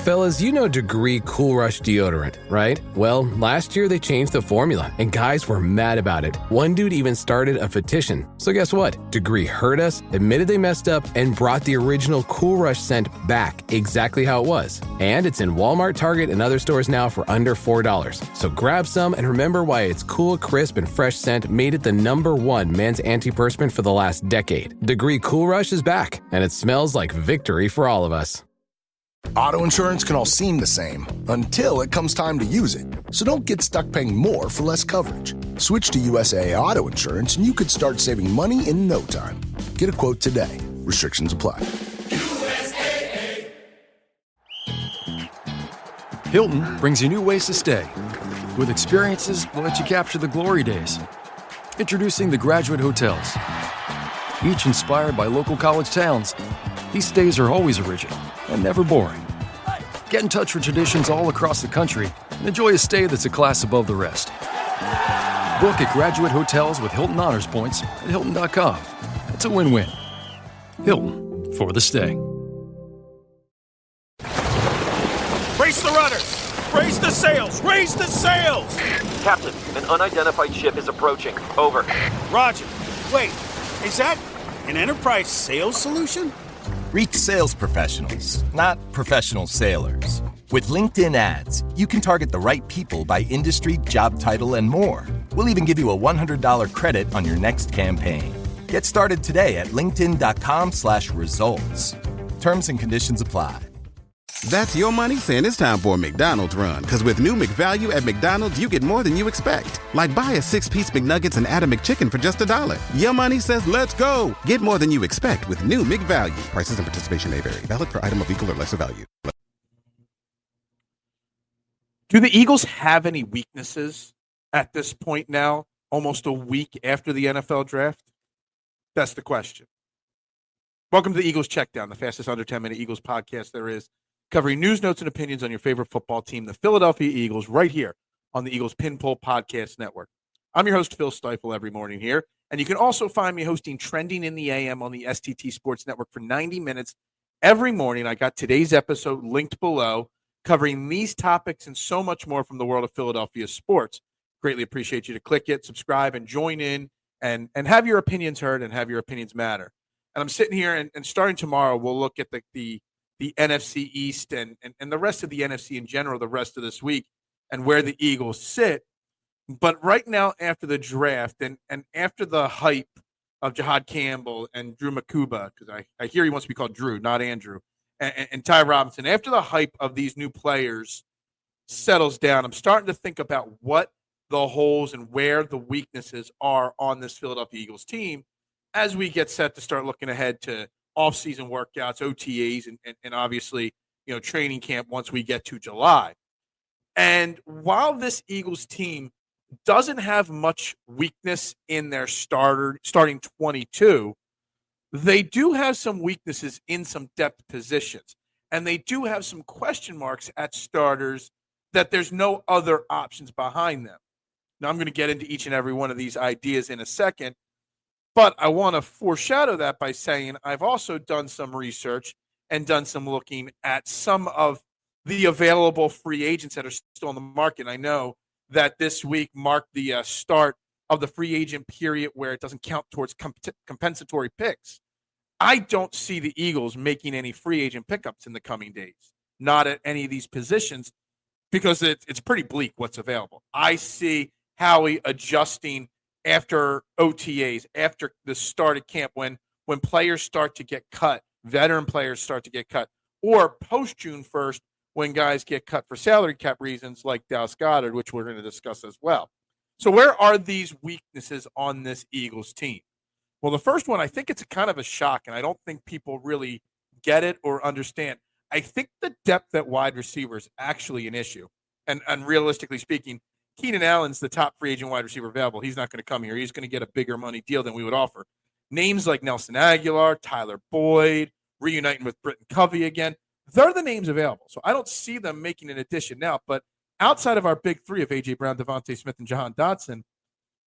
Fellas, you know Degree Cool Rush deodorant, right? Well, last year they changed the formula, and guys were mad about it. One dude even started a petition. So guess what? Degree heard us, admitted they messed up, and brought the original Cool Rush scent back exactly how it was. And it's in Walmart, Target, and other stores now for under $4. So grab some and remember why its cool, crisp, and fresh scent made it the #1 men's antiperspirant for the last decade. Degree Cool Rush is back, and it smells like victory for all of us. Auto insurance can all seem the same until it comes time to use it. So don't get stuck paying more for less coverage. Switch to USAA Auto Insurance and you could start saving money in no time. Get a quote today. Restrictions apply. USAA. Hilton brings you new ways to stay. With experiences that let you capture the glory days. Introducing the Graduate Hotels. Each inspired by local college towns, these stays are always original and never boring. Get in touch with traditions all across the country and enjoy a stay that's a class above the rest. Book at Graduate Hotels with Hilton Honors Points at Hilton.com. It's a win-win. Hilton, for the stay. Brace the rudders! Raise the sails! Raise the sails! Captain, an unidentified ship is approaching. Over. Roger. Wait, is that an enterprise sales solution? Reach sales professionals, not professional sailors. With LinkedIn ads, you can target the right people by industry, job title, and more. We'll even give you a $100 credit on your next campaign. Get started today at linkedin.com/results. Terms and conditions apply. That's your money saying it's time for a McDonald's run. Because with new McValue at McDonald's, you get more than you expect. Like buy a 6-piece McNuggets and add a McChicken for just $1. Your money says let's go. Get more than you expect with new McValue. Prices and participation may vary. Valid for item of equal or lesser value. Do the Eagles have any weaknesses at this point now, almost a week after the NFL draft? That's the question. Welcome to the Eagles Checkdown, the fastest under 10-minute Eagles podcast there is, covering news, notes, and opinions on your favorite football team, the Philadelphia Eagles, right here on the Eagles Pinpoll Podcast Network. I'm your host, Phil Stiefel, every morning here, and you can also find me hosting Trending in the AM on the STT Sports Network for 90 minutes every morning. I got today's episode linked below, covering these topics and so much more from the world of Philadelphia sports. Greatly appreciate you to click it, subscribe, and join in, and have your opinions heard and have your opinions matter. And I'm sitting here, and starting tomorrow, we'll look at the NFC East and the rest of the NFC in general the rest of this week and where the Eagles sit. But right now, after the draft and after the hype of Jahad Campbell and Drew Makuba, because I hear he wants to be called Drew, not Andrew, and Ty Robinson, after the hype of these new players settles down, I'm starting to think about what the holes and where the weaknesses are on this Philadelphia Eagles team as we get set to start looking ahead to off-season workouts, OTAs, and obviously, training camp once we get to July. And while this Eagles team doesn't have much weakness in their starting 22, they do have some weaknesses in some depth positions. And they do have some question marks at starters that there's no other options behind them. Now, I'm going to get into each and every one of these ideas in a second. But I want to foreshadow that by saying I've also done some research and done some looking at some of the available free agents that are still on the market. I know that this week marked the start of the free agent period where it doesn't count towards compensatory picks. I don't see the Eagles making any free agent pickups in the coming days, not at any of these positions, because it's pretty bleak what's available. I see Howie adjusting after OTAs, after the start of camp, when players start to get cut, veteran players start to get cut, or post-June 1st when guys get cut for salary cap reasons like Dallas Goedert, which we're going to discuss as well. So where are these weaknesses on this Eagles team? Well, the first one, I think it's kind of a shock, and I don't think people really get it or understand. I think the depth at wide receiver is actually an issue. And realistically speaking, Keenan Allen's the top free agent wide receiver available. He's not going to come here. He's going to get a bigger money deal than we would offer. Names like Nelson Aguilar, Tyler Boyd, reuniting with Britton Covey again, they're the names available. So I don't see them making an addition now. But outside of our big three of A.J. Brown, Devontae Smith, and Jahan Dotson,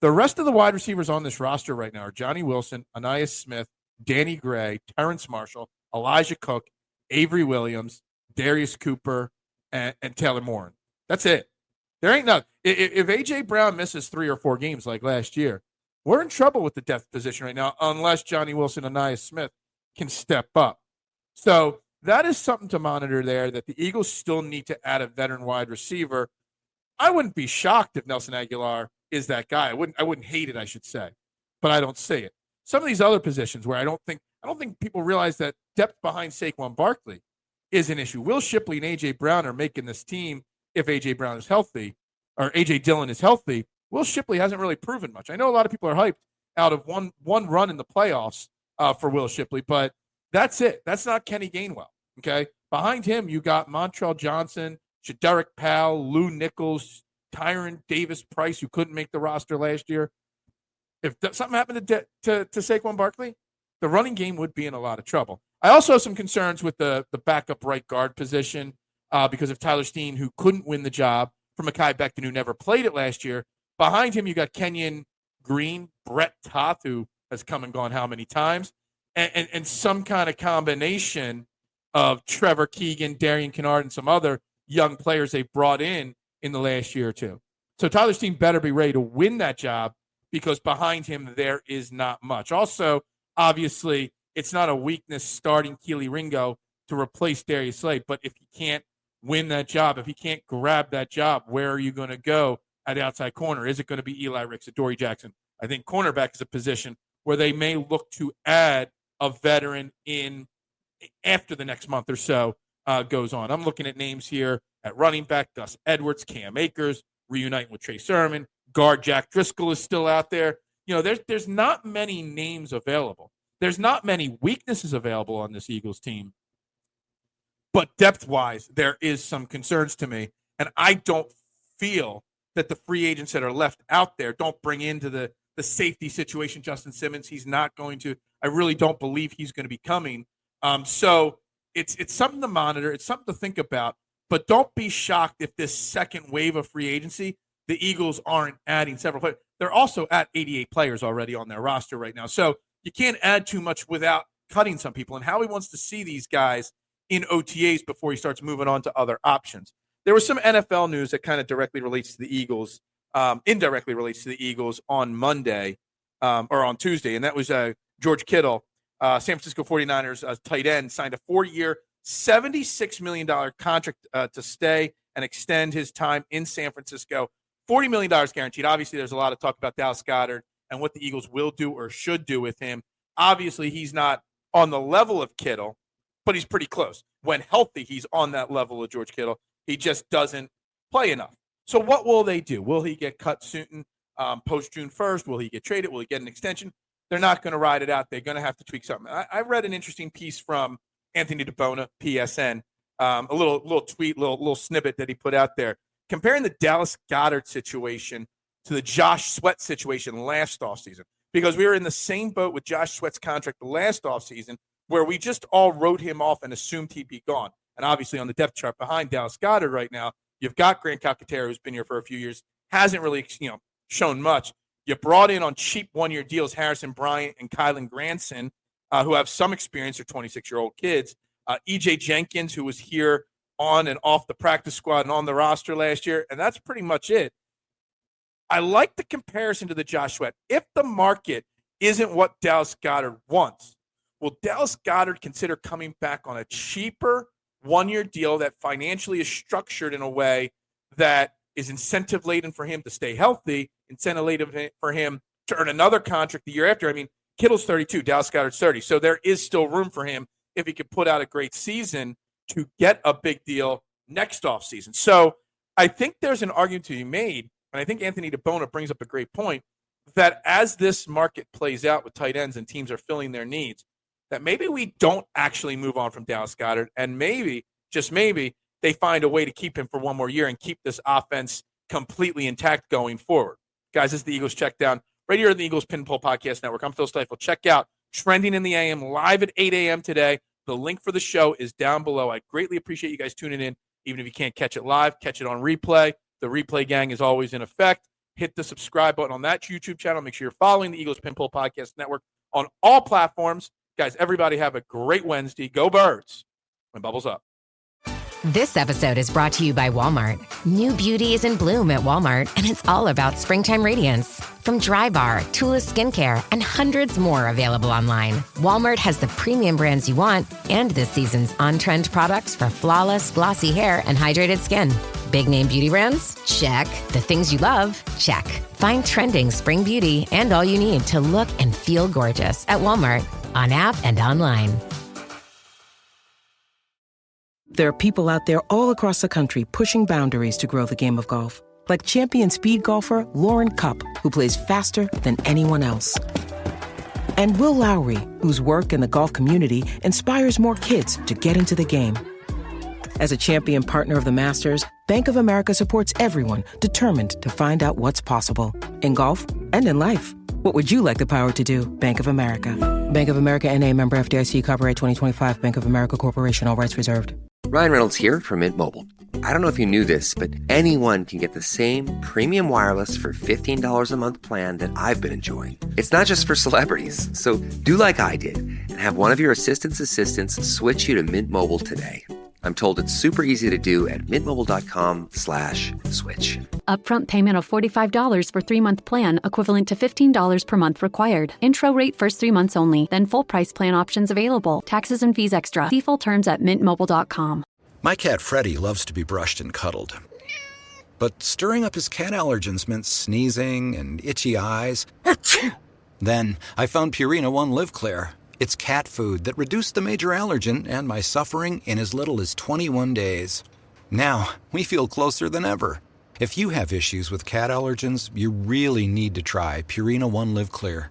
the rest of the wide receivers on this roster right now are Johnny Wilson, Anais Smith, Danny Gray, Terrence Marshall, Elijah Cook, Avery Williams, Darius Cooper, and Taylor Morin. That's it. There ain't nothing. If A.J. Brown misses 3 or 4 games like last year, we're in trouble with the depth position right now unless Johnny Wilson and Nia Smith can step up. So that is something to monitor there, that the Eagles still need to add a veteran wide receiver. I wouldn't be shocked if Nelson Aguilar is that guy. I wouldn't hate it, I should say, but I don't see it. Some of these other positions where I don't think people realize that depth behind Saquon Barkley is an issue. Will Shipley and A.J. Brown are making this team if A.J. Brown is healthy, or A.J. Dillon is healthy. Will Shipley hasn't really proven much. I know a lot of people are hyped out of one run in the playoffs for Will Shipley, but that's it. That's not Kenny Gainwell, okay? Behind him, you got Montrell Johnson, Shaderick Powell, Lou Nichols, Tyron Davis-Price, who couldn't make the roster last year. If something happened to Saquon Barkley, the running game would be in a lot of trouble. I also have some concerns with the backup right guard position because of Tyler Steen, who couldn't win the job, for Mekhi Becton, who never played it last year. Behind him, you got Kenyon Green, Brett Toth, who has come and gone how many times, and some kind of combination of Trevor Keegan, Darian Kennard, and some other young players they've brought in the last year or two. So Tyler Steen better be ready to win that job, because behind him there is not much. Also, obviously, it's not a weakness starting Keely Ringo to replace Darius Slade, but if he can't win that job, if he can't grab that job, where are you going to go at outside corner? Is it going to be Eli Ricks or Dory Jackson? I think cornerback is a position where they may look to add a veteran in after the next month or so goes on. I'm looking at names here at running back: Gus Edwards, Cam Akers, reuniting with Trey Sermon. Guard Jack Driscoll is still out there. You know, there's not many names available. There's not many weaknesses available on this Eagles team. But depth-wise, there is some concerns to me. And I don't feel that the free agents that are left out there don't bring into the safety situation Justin Simmons. He's not going to. I really don't believe he's going to be coming. So it's something to monitor. It's something to think about. But don't be shocked if this second wave of free agency, the Eagles aren't adding several players. They're also at 88 players already on their roster right now. So you can't add too much without cutting some people. And Howie wants to see these guys in OTAs before he starts moving on to other options. There was some NFL news that kind of directly relates to the Eagles, indirectly relates to the Eagles on Monday or on Tuesday, and that was George Kittle, San Francisco 49ers tight end, signed a 4-year, $76 million contract to stay and extend his time in San Francisco. $40 million guaranteed. Obviously, there's a lot of talk about Dallas Goedert and what the Eagles will do or should do with him. Obviously, he's not on the level of Kittle, but he's pretty close. When healthy, he's on that level of George Kittle. He just doesn't play enough. So what will they do? Will he get cut soon, post June 1st? Will he get traded? Will he get an extension? They're not going to ride it out. They're going to have to tweak something. I read an interesting piece from Anthony DeBona, PSN, a little tweet, little snippet that he put out there, comparing the Dallas Goedert situation to the Josh Sweat situation last offseason. Because we were in the same boat with Josh Sweat's contract the last offseason, where we just all wrote him off and assumed he'd be gone. And obviously on the depth chart behind Dallas Goedert right now, you've got Grant Calcaterra, who's been here for a few years, hasn't really shown much. You brought in on cheap one-year deals Harrison Bryant and Kylan Granson, who have some experience. They're 26-year-old kids. E.J. Jenkins, who was here on and off the practice squad and on the roster last year, and that's pretty much it. I like the comparison to the Josh Sweat. If the market isn't what Dallas Goedert wants, will Dallas Goedert consider coming back on a cheaper one-year deal that financially is structured in a way that is incentive-laden for him to stay healthy, incentive-laden for him to earn another contract the year after? I mean, Kittle's 32, Dallas Goedert's 30, so there is still room for him, if he could put out a great season, to get a big deal next offseason. So I think there's an argument to be made, and I think Anthony DeBona brings up a great point, that as this market plays out with tight ends and teams are filling their needs, that maybe we don't actually move on from Dallas Goedert, and maybe, just maybe, they find a way to keep him for one more year and keep this offense completely intact going forward. Guys, this is the Eagles Checkdown right here on the Eagles Pinball Podcast Network. I'm Phil Stiefel. Check out Trending in the AM live at 8 a.m. today. The link for the show is down below. I greatly appreciate you guys tuning in. Even if you can't catch it live, catch it on replay. The replay gang is always in effect. Hit the subscribe button on that YouTube channel. Make sure you're following the Eagles Pinball Podcast Network on all platforms. Guys, everybody have a great Wednesday. Go Birds and bubbles up. This episode is brought to you by Walmart. New beauty is in bloom at Walmart, and it's all about springtime radiance. From Drybar, Tula Skincare, and hundreds more available online, Walmart has the premium brands you want and this season's on-trend products for flawless, glossy hair and hydrated skin. Big name beauty brands? Check. The things you love? Check. Find trending spring beauty and all you need to look and feel gorgeous at Walmart, on app and online. There are people out there all across the country pushing boundaries to grow the game of golf. Like champion speed golfer Lauren Cupp, who plays faster than anyone else. And Will Lowry, whose work in the golf community inspires more kids to get into the game. As a champion partner of the Masters, Bank of America supports everyone determined to find out what's possible. In golf and in life. What would you like the power to do? Bank of America. Bank of America NA, member FDIC, copyright 2025, Bank of America Corporation, all rights reserved. Ryan Reynolds here from Mint Mobile. I don't know if you knew this, but anyone can get the same premium wireless for $15 a month plan that I've been enjoying. It's not just for celebrities. So do like I did and have one of your assistants switch you to Mint Mobile today. I'm told it's super easy to do at mintmobile.com/switch. Upfront payment of $45 for 3-month plan, equivalent to $15 per month required. Intro rate first 3 months only, then full price plan options available. Taxes and fees extra. See full terms at mintmobile.com. My cat Freddie loves to be brushed and cuddled. But stirring up his cat allergens meant sneezing and itchy eyes. Then I found Purina One Live Clear. It's cat food that reduced the major allergen and my suffering in as little as 21 days. Now, we feel closer than ever. If you have issues with cat allergens, you really need to try Purina One Live Clear.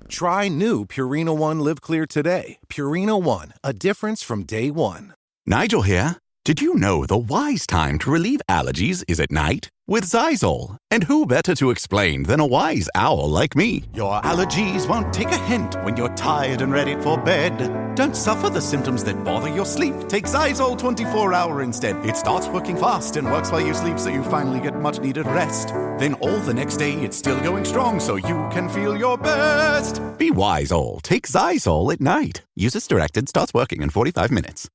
Try new Purina One Live Clear today. Purina One, a difference from day one. Nigel here. Did you know the wise time to relieve allergies is at night? With Xyzal. And who better to explain than a wise owl like me? Your allergies won't take a hint when you're tired and ready for bed. Don't suffer the symptoms that bother your sleep. Take Xyzal 24-hour instead. It starts working fast and works while you sleep, so you finally get much-needed rest. Then all the next day, it's still going strong, so you can feel your best. Be wise, all. Take Xyzal at night. Use as directed. Starts working in 45 minutes.